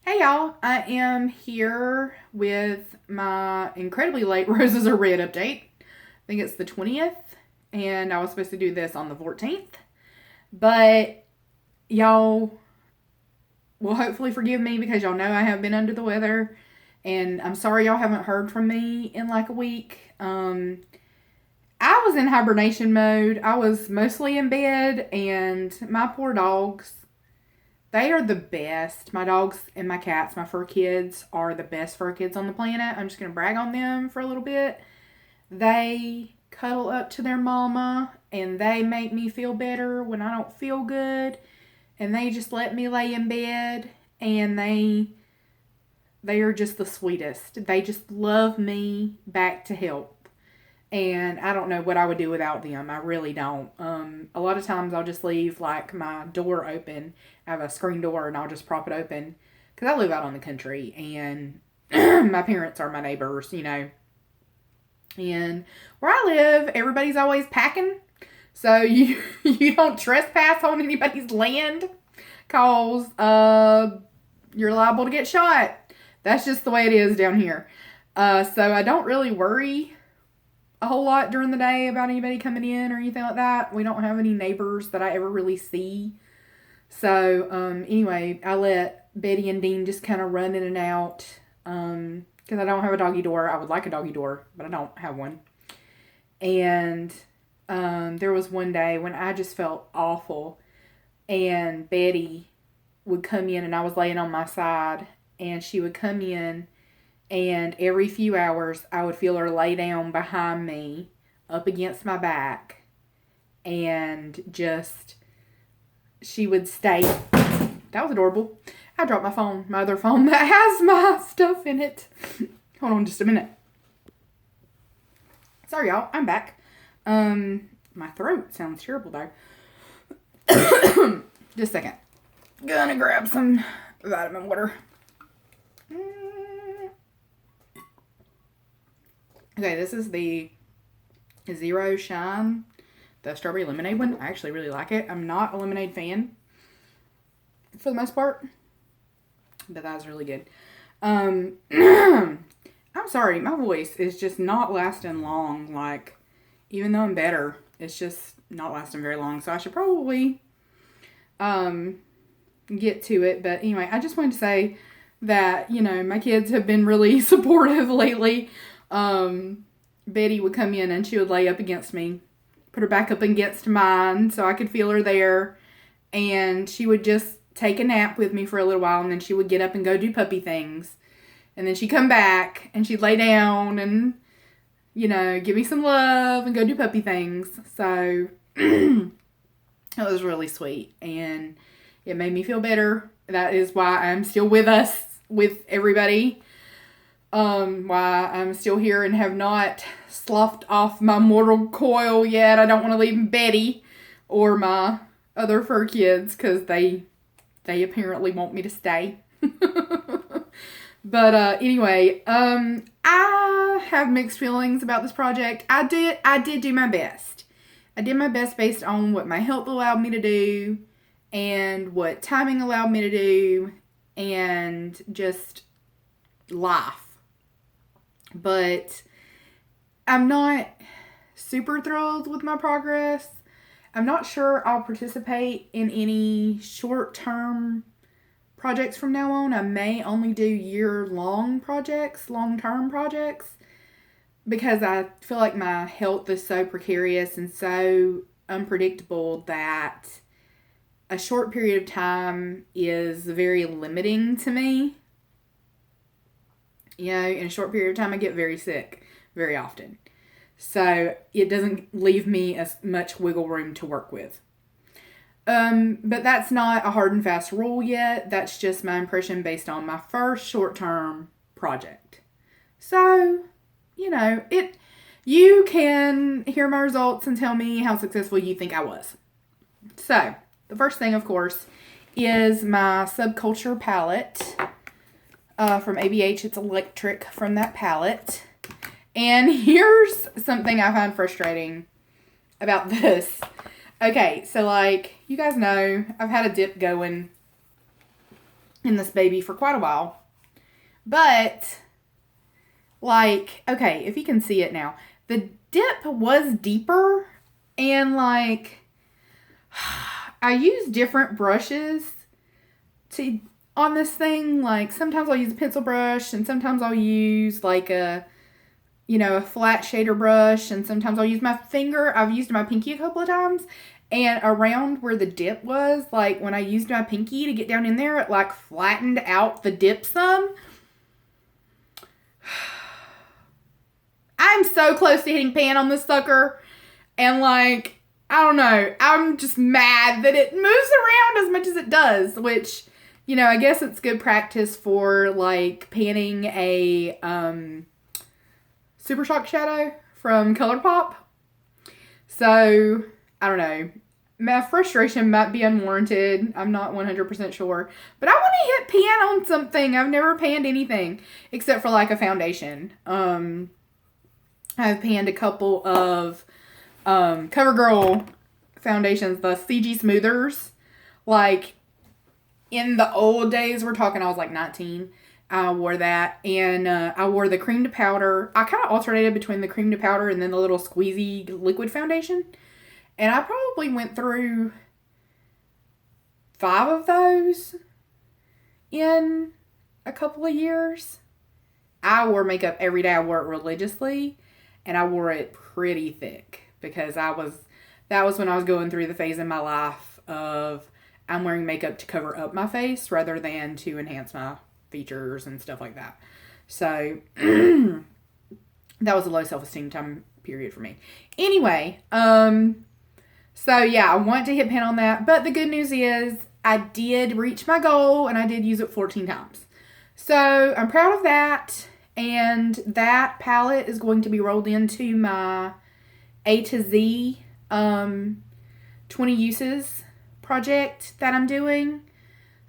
Hey y'all, I am here with my incredibly late Roses Are Red update. I think it's the 20th, and I was supposed to do this on the 14th. But y'all will hopefully forgive me because y'all know I have been under the weather, and I'm sorry y'all haven't heard from me in like a week. I was in hibernation mode. I was mostly in bed, and my poor dogs, they are the best. My dogs and my cats, my fur kids, are the best fur kids on the planet. I'm just going to brag on them for a little bit. They cuddle up to their mama and they make me feel better when I don't feel good. And they just let me lay in bed and they are just the sweetest. They just love me back to health. And I don't know what I would do without them. I really don't. A lot of times I'll just leave like my door open. I have a screen door and I'll just prop it open because I live out on the country and my parents are my neighbors, And where I live, everybody's always packing, so you don't trespass on anybody's land cause you're liable to get shot. That's just the way it is down here. So I don't really worry a whole lot during the day about anybody coming in or anything like that. We don't have any neighbors that I ever really see. So, anyway, I let Betty and Dean just kind of run in and out, because I don't have a doggy door. I would like a doggy door, but I don't have one. And, there was one day when I just felt awful, and Betty would come in, and I was laying on my side, and she would come in, and every few hours, I would feel her lay down behind me, up against my back, and just, she would stay. That was adorable. I dropped my phone, my other phone that has my stuff in it. Hold on just a minute. Sorry, y'all. I'm back. My throat sounds terrible, though. Just a second. Gonna grab some vitamin water. Okay, this is the Zero Shine, the strawberry lemonade one. I actually really like it. I'm not a lemonade fan for the most part, but that was really good. I'm sorry, my voice is just not lasting long. Like, even though I'm better, it's just not lasting very long. So I should probably get to it. But anyway, I just wanted to say that, my kids have been really supportive lately. Betty would come in and she would lay up against me, put her back up against mine so I could feel her there, and she would just take a nap with me for a little while, and then she would get up and go do puppy things, and then she'd come back and she'd lay down and, give me some love and go do puppy things. So it was really sweet, and it made me feel better. That is why I'm still with everybody. Why I'm still here and have not sloughed off my mortal coil yet. I don't want to leave Betty or my other fur kids because they apparently want me to stay. But anyway, I have mixed feelings about this project. I did do my best. I did my best based on what my health allowed me to do and what timing allowed me to do and just life. But I'm not super thrilled with my progress. I'm not sure I'll participate in any short-term projects from now on. I may only do year-long projects, long-term projects, because I feel like my health is so precarious and so unpredictable that a short period of time is very limiting to me. In a short period of time, I get very sick very often. So it doesn't leave me as much wiggle room to work with. But that's not a hard and fast rule yet. That's just my impression based on my first short-term project. So, you can hear my results and tell me how successful you think I was. So, the first thing, of course, is my Subculture palette. From ABH. It's electric from that palette. And here's something I find frustrating about this. Okay, so you guys know, I've had a dip going in this baby for quite a while. But, like, okay, if you can see it now, the dip was deeper, and, like, I use different brushes on this thing. Like, sometimes I'll use a pencil brush, and sometimes I'll use, like, a flat shader brush, and sometimes I'll use my finger. I've used my pinky a couple of times, and around where the dip was, like, when I used my pinky to get down in there, it, like, flattened out the dip some. I'm so close to hitting pan on this sucker, and, like, I don't know, I'm just mad that it moves around as much as it does, which, I guess it's good practice for, like, panning a Super Shock shadow from ColourPop. So, I don't know. My frustration might be unwarranted. I'm not 100% sure. But I want to hit pan on something. I've never panned anything except for, like, a foundation. I've panned a couple of CoverGirl foundations, the CG Smoothers. Like, in the old days, we're talking, I was like 19. I wore that, and I wore the cream to powder. I kind of alternated between the cream to powder and then the little squeezy liquid foundation. And I probably went through 5 of those in a couple of years. I wore makeup every day. I wore it religiously, and I wore it pretty thick because that was when I was going through the phase in my life of I'm wearing makeup to cover up my face rather than to enhance my features and stuff like that. So that was a low self-esteem time period for me. Anyway, so yeah, I want to hit pan on that, but the good news is I did reach my goal and I did use it 14 times. So I'm proud of that, and that palette is going to be rolled into my A to Z 20 uses project that I'm doing.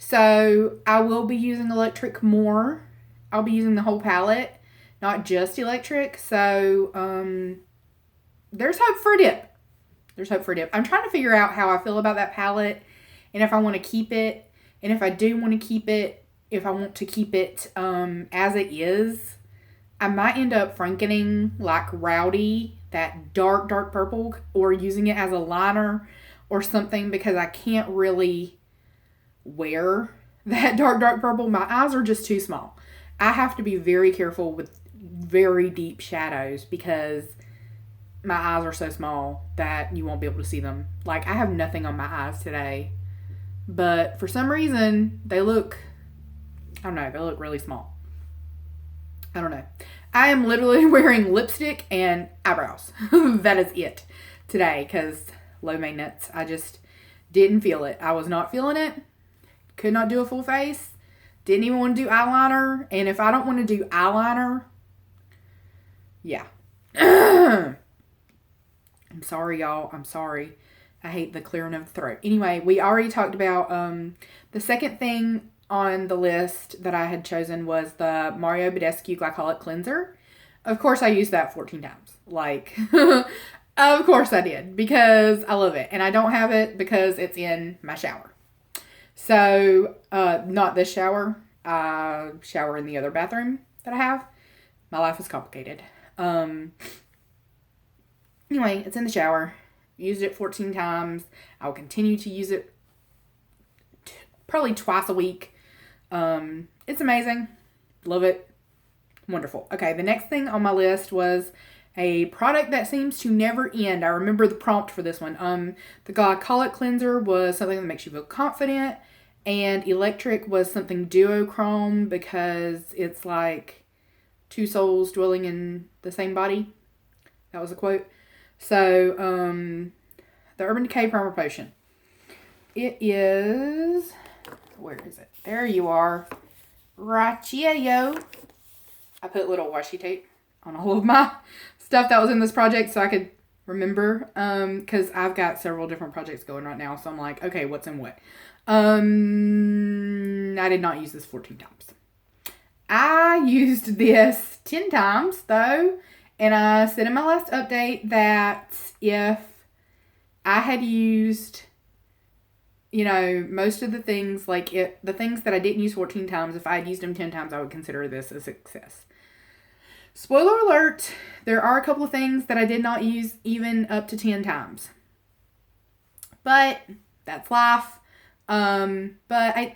So I will be using electric more. I'll be using the whole palette, not just electric. So there's hope for a dip. There's hope for a dip. I'm trying to figure out how I feel about that palette, and if I want to keep it, and if I do want to keep it, if I want to keep it as it is. I might end up frankening like Rowdy, that dark purple, or using it as a liner or something, because I can't really wear that dark purple. My eyes are just too small. I have to be very careful with very deep shadows because my eyes are so small that you won't be able to see them. Like, I have nothing on my eyes today, but for some reason they look, I don't know, they look really small. I don't know. I am literally wearing lipstick and eyebrows. That is it today, because low maintenance. I just didn't feel it. I was not feeling it. Could not do a full face. Didn't even want to do eyeliner. And if I don't want to do eyeliner, yeah. I'm sorry, y'all. I'm sorry. I hate the clearing of the throat. Anyway, we already talked about the second thing on the list that I had chosen was the Mario Badescu Glycolic Cleanser. Of course, I used that 14 times. Like, of course I did, because I love it. And I don't have it because it's in my shower. So, not this shower. I shower in the other bathroom that I have. My life is complicated. Anyway, it's in the shower. Used it 14 times. I'll continue to use it probably twice a week. It's amazing. Love it. Wonderful. Okay, the next thing on my list was a product that seems to never end. I remember the prompt for this one. The Glycolic Cleanser was something that makes you feel confident, and electric was something duochrome because it's like two souls dwelling in the same body. That was a quote. So, the Urban Decay Primer Potion. It is, where is it? There you are. Right here, yo. I put little washi tape on all of my stuff that was in this project so I could remember, because I've got several different projects going right now, so I'm like, okay, what's in what? I did not use this 14 times. I used this 10 times, though, and I said in my last update that if I had used you know, most of the things, like the things that I didn't use 14 times, if I had used them 10 times, I would consider this a success. Spoiler alert, there are a couple of things that I did not use even up to 10 times. But that's life.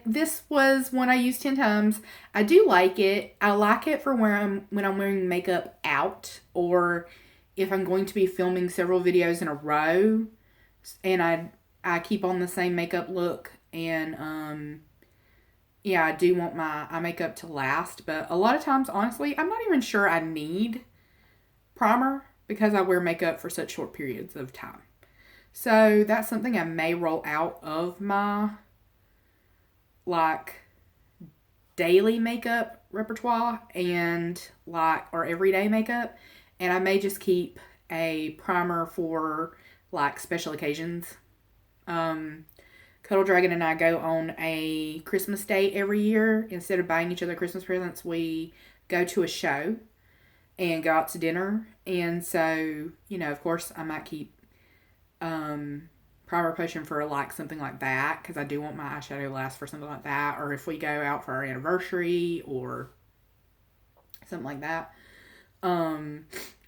This was one I used 10 times. I do like it. I like it for when I'm wearing makeup out, or if I'm going to be filming several videos in a row and I keep on the same makeup look, and yeah, I do want my eye makeup to last, but a lot of times, honestly, I'm not even sure I need primer because I wear makeup for such short periods of time. So that's something I may roll out of my, like, daily makeup repertoire and, like, or everyday makeup. And I may just keep a primer for, like, special occasions. Cuddle Dragon and I go on a Christmas date every year. Instead of buying each other Christmas presents, we go to a show and go out to dinner. And so, you know, of course, I might keep primer potion for like something like that, because I do want my eyeshadow to last for something like that. Or if we go out for our anniversary or something like that.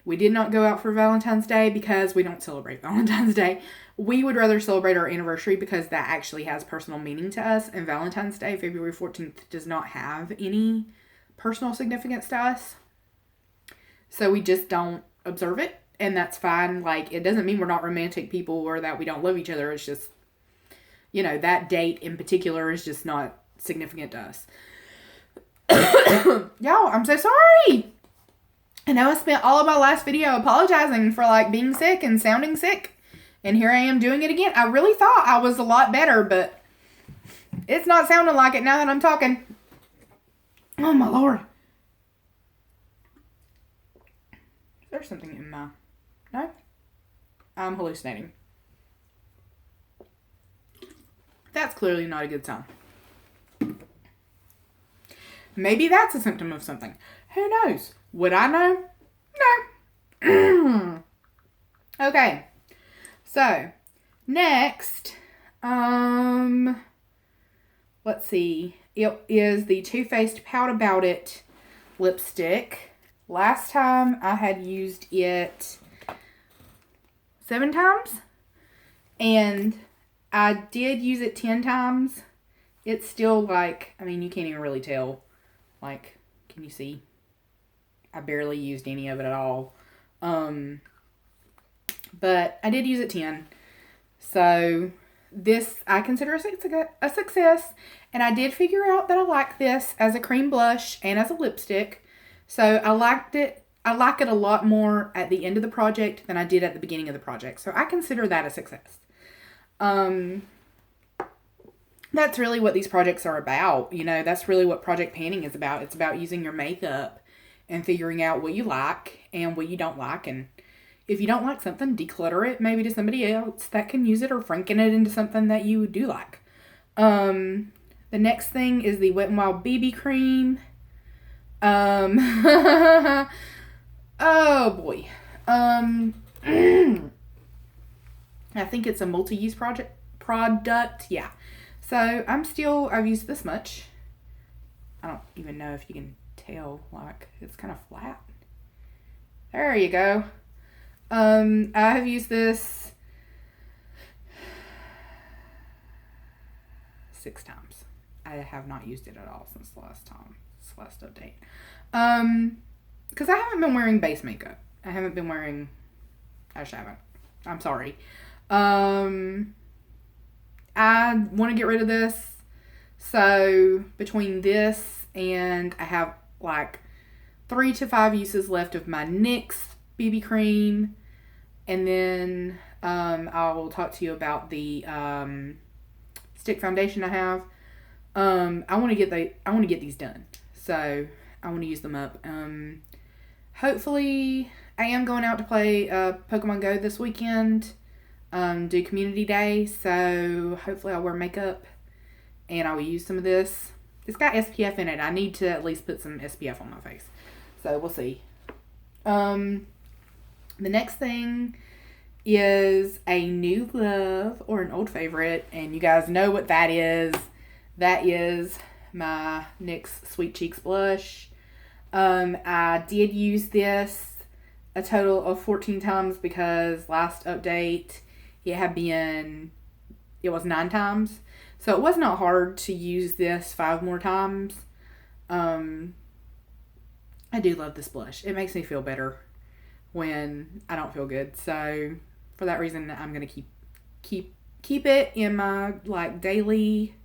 We did not go out for Valentine's Day because we don't celebrate Valentine's Day. We would rather celebrate our anniversary because that actually has personal meaning to us. And Valentine's Day, February 14th, does not have any personal significance to us. So we just don't observe it. And that's fine. Like, it doesn't mean we're not romantic people or that we don't love each other. It's just, you know, that date in particular is just not significant to us. Y'all, I'm so sorry. I know I spent all of my last video apologizing for, like, being sick and sounding sick. And here I am doing it again. I really thought I was a lot better, but it's not sounding like it now that I'm talking. Oh, my Lord. There's something in my... No? I'm hallucinating. That's clearly not a good sign. Maybe that's a symptom of something. Who knows? Would I know? No. Okay. So, next, let's see. It is the Too Faced Pout About It lipstick. Last time I had used it 7 times, and I did use it 10 times. It's still like, I mean, you can't even really tell. Like, can you see? I barely used any of it at all. But I did use it 10. So this I consider a success. And I did figure out that I like this as a cream blush and as a lipstick. So I liked it. I like it a lot more at the end of the project than I did at the beginning of the project. So I consider that a success. That's really what these projects are about. You know, that's really what project panning is about. It's about using your makeup and figuring out what you like and what you don't like. And if you don't like something, declutter it maybe to somebody else that can use it, or franken it into something that you do like. The next thing is the Wet n Wild BB cream. Oh boy. I think it's a multi-use product. Yeah. So I've used this much. I don't even know if you can tell, like, it's kind of flat. There you go. I have used this 6 times. I have not used it at all since the last update. Because I haven't been wearing base makeup. I just haven't. I'm sorry. I want to get rid of this. So between this and I have like 3 to 5 uses left of my NYX BB cream. And then I will talk to you about the stick foundation I have. I want to get these done. So I want to use them up. Hopefully I am going out to play Pokemon Go this weekend. Do community day. So hopefully I'll wear makeup and I will use some of this. It's got SPF in it. I need to at least put some SPF on my face. So we'll see. The next thing is a new love or an old favorite, and you guys know what that is. That is my NYX Sweet Cheeks blush. I did use this a total of 14 times because last update it was 9 times. So it was not hard to use this 5 more times. I do love this blush. It makes me feel better when I don't feel good. So for that reason, I'm gonna keep it in my like daily,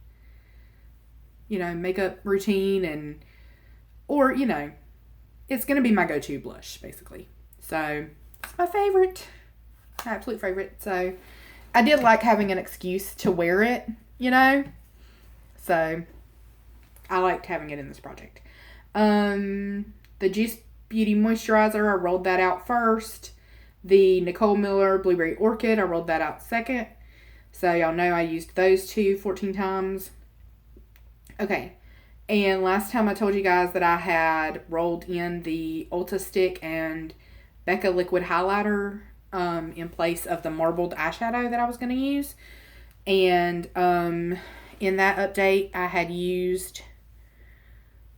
makeup routine or it's gonna be my go-to blush basically. So it's my favorite, my absolute favorite. So I did like having an excuse to wear it, So I liked having it in this project. The Juice Beauty Moisturizer, I rolled that out first. The Nicole Miller Blueberry Orchid, I rolled that out second. So y'all know I used those two 14 times. Okay. And last time I told you guys that I had rolled in the Ulta Stick and Becca Liquid Highlighter in place of the marbled eyeshadow that I was going to use. And in that update, I had used,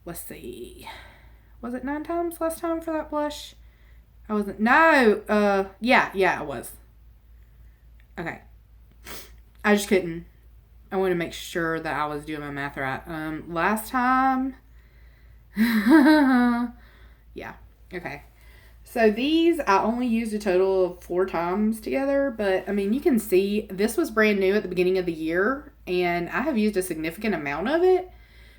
let's see, was it 9 times last time for that blush? I wasn't, no, yeah, it was. Okay. I just couldn't. I want to make sure that I was doing my math right. Last time, yeah, okay. So these, I only used a total of 4 times together, but I mean, you can see this was brand new at the beginning of the year, and I have used a significant amount of it,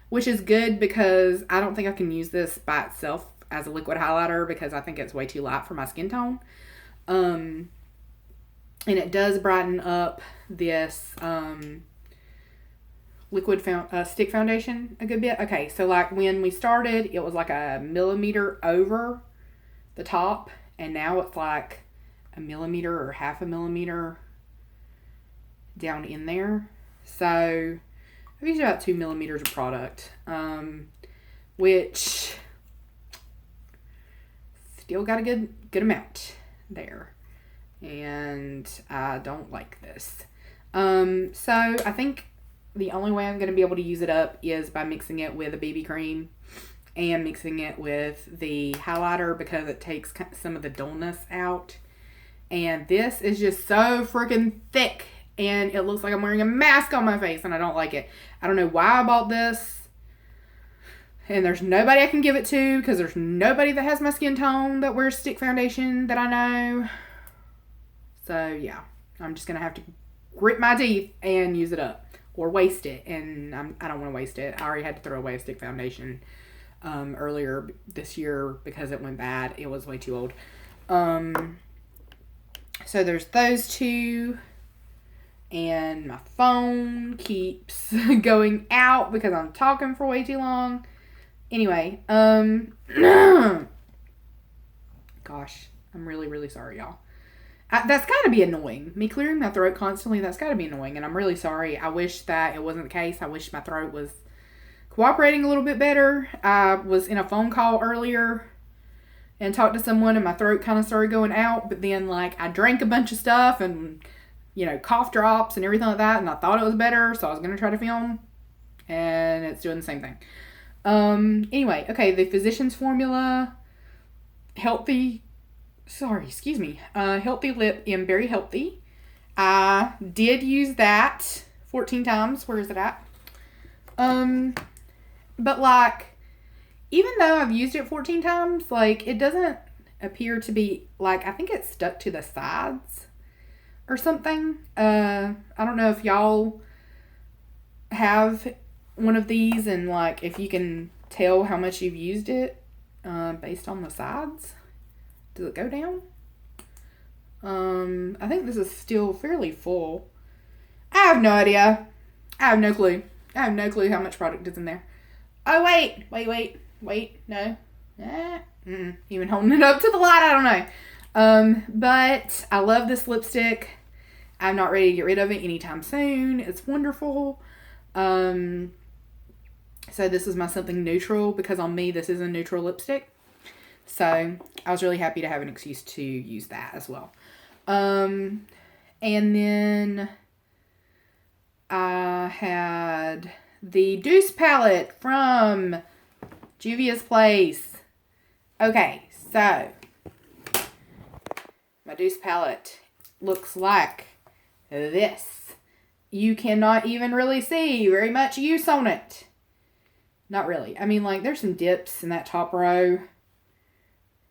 which is good because I don't think I can use this by itself as a liquid highlighter because I think it's way too light for my skin tone. And it does brighten up this stick foundation a good bit. Okay, so like when we started, it was like a millimeter over the top, and now it's like a millimeter or half a millimeter down in there. So I've used about 2 millimeters of product, which still got a good amount there, and I don't like this. So I think the only way I'm going to be able to use it up is by mixing it with a BB cream and mixing it with the highlighter because it takes some of the dullness out. And this is just so freaking thick, and it looks like I'm wearing a mask on my face, and I don't like it. I don't know why I bought this, and there's nobody I can give it to because there's nobody that has my skin tone that wears stick foundation that I know. So yeah, I'm just going to have to grit my teeth and use it up or waste it, and I don't want to waste it. I already had to throw away a stick foundation earlier this year because it went bad. It was way too old. So there's those two, and my phone keeps going out because I'm talking for way too long. Anyway, gosh, I'm really, really sorry, y'all. That's got to be annoying. Me clearing my throat constantly, that's got to be annoying, and I'm really sorry. I wish that it wasn't the case. I wish my throat was cooperating a little bit better. I was in a phone call earlier and talked to someone, and my throat kind of started going out, but then like I drank a bunch of stuff and cough drops and everything like that, and I thought it was better, so I was going to try to film, and it's doing the same thing. Anyway, okay, the Physicians Formula Healthy Lip in Berry Healthy. I did use that 14 times. Where is it at? But like, even though I've used it 14 times, like, it doesn't appear to be, like, I think it's stuck to the sides or something. I don't know if y'all have one of these and, like, if you can tell how much you've used it based on the sides. Does it go down? I think this is still fairly full. I have no idea. I have no clue. I have no clue how much product is in there. Oh, wait, no. Even holding it up to the light, I don't know. But I love this lipstick. I'm not ready to get rid of it anytime soon. It's wonderful. So this is my something neutral because on me, this is a neutral lipstick. So I was really happy to have an excuse to use that as well. And then I had the Deuce palette from Juvia's Place. Okay, so my Deuce palette looks like this. You cannot even really see very much use on it. Not really. I mean, like, there's some dips in that top row.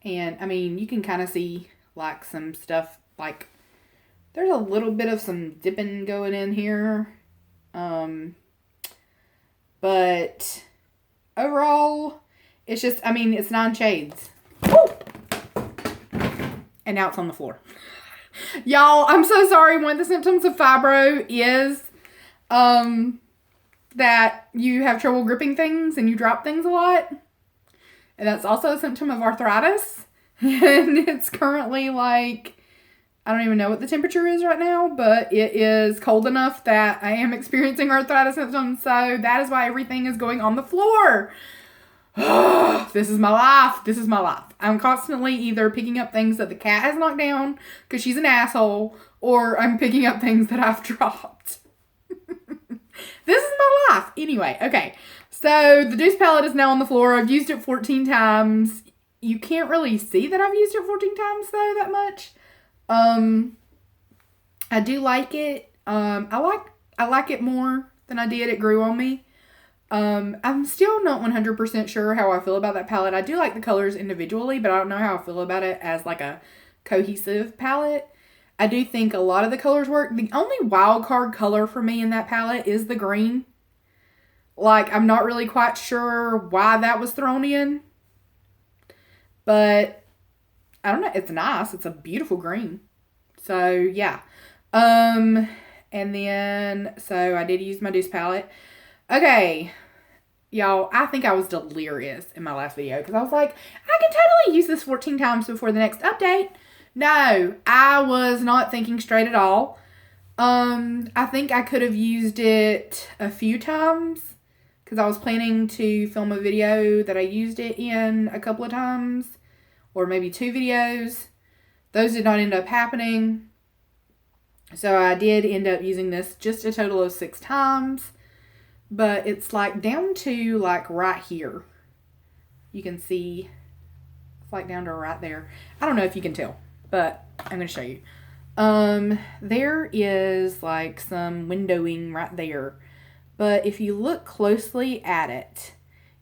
And, I mean, you can kind of see, like, some stuff, like, there's a little bit of some dipping going in here. But overall, it's just, I mean, it's 9 shades. Woo! And now it's on the floor. Y'all, I'm so sorry. One of the symptoms of fibro is that you have trouble gripping things and you drop things a lot. And that's also a symptom of arthritis. And it's currently like, I don't even know what the temperature is right now, but it is cold enough that I am experiencing arthritis symptoms. So that is why everything is going on the floor. This is my life. This is my life. I'm constantly either picking up things that the cat has knocked down because she's an asshole, or I'm picking up things that I've dropped. This is my life. Anyway, okay. So the Deuce palette is now on the floor. I've used it 14 times. You can't really see that I've used it 14 times though, that much. I do like it. I like it more than I did. It grew on me. I'm still not 100% sure how I feel about that palette. I do like the colors individually, but I don't know how I feel about it as like a cohesive palette. I do think a lot of the colors work. The only wild card color for me in that palette is the green. Like, I'm not really quite sure why that was thrown in. But, I don't know. It's nice. It's a beautiful green. So, yeah. And then, so I did use my Deuce palette. Okay. Y'all, I think I was delirious in my last video because I was like, I can totally use this 14 times before the next update. No, I was not thinking straight at all. I think I could have used it a few times because I was planning to film a video that I used it in a couple of times, or maybe 2 videos. Those did not end up happening. So I did end up using this just a total of 6 times. But it's like down to like right here. You can see it's like down to right there. I don't know if you can tell, but I'm going to show you. There is like some windowing right there. But if you look closely at it,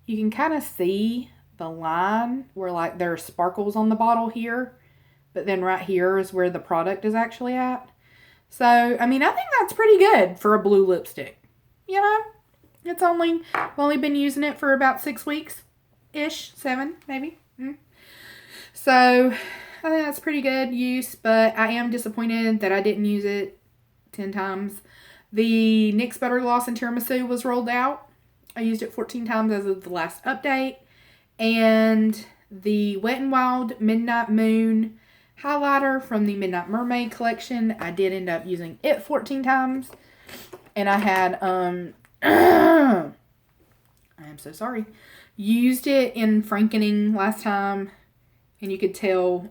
you can kind of see the line where like there are sparkles on the bottle here. But then right here is where the product is actually at. So, I mean, I think that's pretty good for a blue lipstick. You know? I've only been using it for about 6 weeks-ish, 7 maybe. So, I think that's pretty good use, but I am disappointed that I didn't use it 10 times. The NYX Butter Gloss and Tiramisu was rolled out. I used it 14 times as of the last update. And the Wet n Wild Midnight Moon highlighter from the Midnight Mermaid collection, I did end up using it 14 times. And I had, I am so sorry. Used it in Frankening last time, and you could tell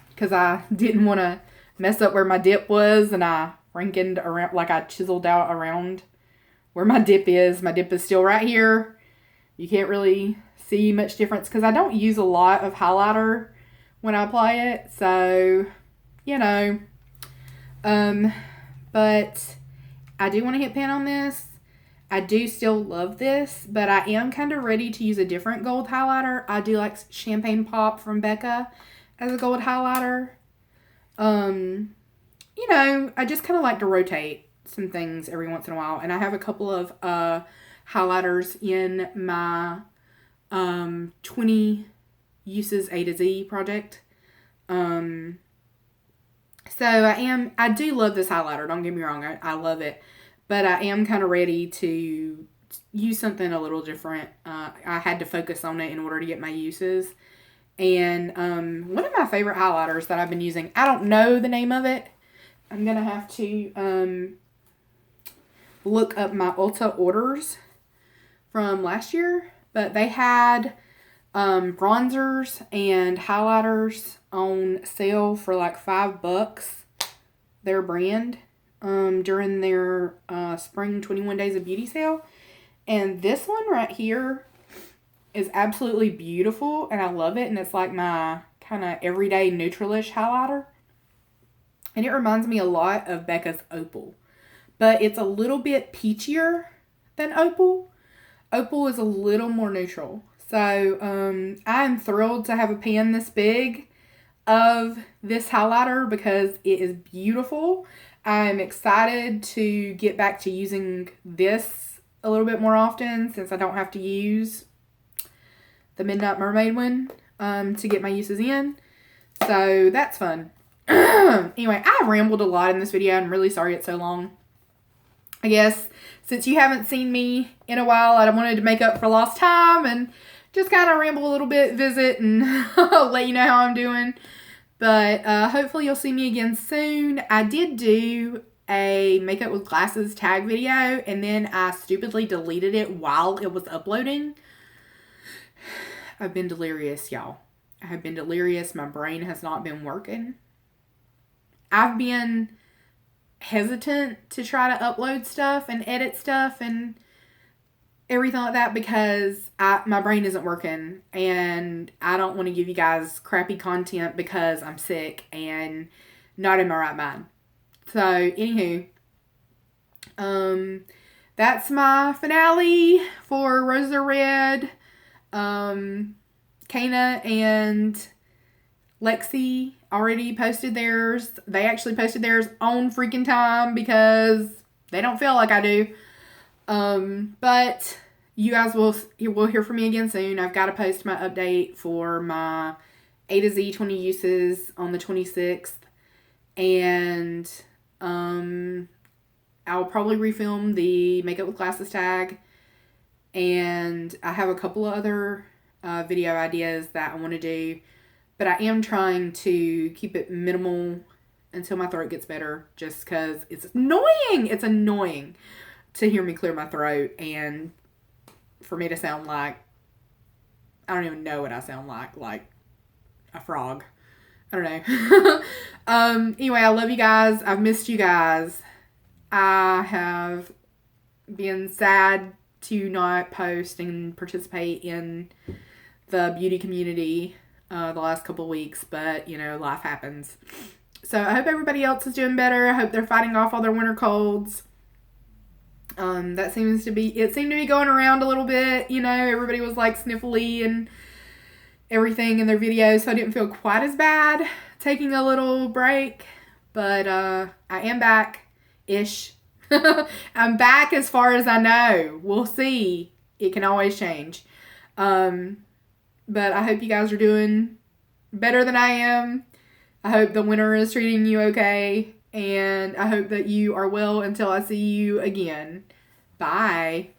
because I didn't want to mess up where my dip was, and I Frankened around, like I chiseled out around where my dip is. My dip is still right here. You can't really see much difference because I don't use a lot of highlighter when I apply it, so you know. But I do want to hit pan on this. I do still love this, but I am kind of ready to use a different gold highlighter. I do like Champagne Pop from Becca as a gold highlighter. You know, I just kind of like to rotate some things every once in a while. And I have a couple of highlighters in my 20 uses A to Z project. So I do love this highlighter. Don't get me wrong. I love it. But I am kind of ready to use something a little different. I had to focus on it in order to get my uses. And one of my favorite highlighters that I've been using, I don't know the name of it. I'm going to have to look up my Ulta orders from last year. But they had bronzers and highlighters on sale for like $5, their brand, during their spring 21 days of beauty sale. And this one right here is absolutely beautiful, and I love it. And it's like my kind of everyday neutralish highlighter. And it reminds me a lot of Becca's Opal. But it's a little bit peachier than Opal. Opal is a little more neutral. So I'm thrilled to have a pan this big of this highlighter because it is beautiful. I'm excited to get back to using this a little bit more often since I don't have to use the Midnight Mermaid one to get my uses in. So that's fun. Anyway, I've rambled a lot in this video. I'm really sorry it's so long. I guess since you haven't seen me in a while, I wanted to make up for lost time and just kind of ramble a little bit, visit, and let you know how I'm doing. But hopefully you'll see me again soon. I did do a makeup with glasses tag video, and then I stupidly deleted it while it was uploading. I've been delirious, y'all. I have been delirious. My brain has not been working. I've been hesitant to try to upload stuff and edit stuff and everything like that because my brain isn't working, and I don't want to give you guys crappy content because I'm sick and not in my right mind. So, anywho, that's my finale for Roses Are Red. Kana and Lexi already posted theirs. They actually posted theirs on freaking time because they don't feel like I do. But you guys will hear from me again soon. I've got to post my update for my A to Z 20 uses on the 26th. And I'll probably refilm the makeup with glasses tag. And I have a couple of other video ideas that I want to do. But I am trying to keep it minimal until my throat gets better. Just because it's annoying. It's annoying to hear me clear my throat and for me to sound like, I don't even know what I sound like a frog. I don't know. Anyway, I love you guys. I've missed you guys. I have been sad to not post and participate in the beauty community the last couple weeks, but you know, life happens. So I hope everybody else is doing better. I hope they're fighting off all their winter colds. It seemed to be going around a little bit, you know, everybody was like sniffly and everything in their videos, so I didn't feel quite as bad taking a little break, but I am back-ish. I'm back as far as I know. We'll see. It can always change. But I hope you guys are doing better than I am. I hope the winter is treating you okay. And I hope that you are well until I see you again. Bye.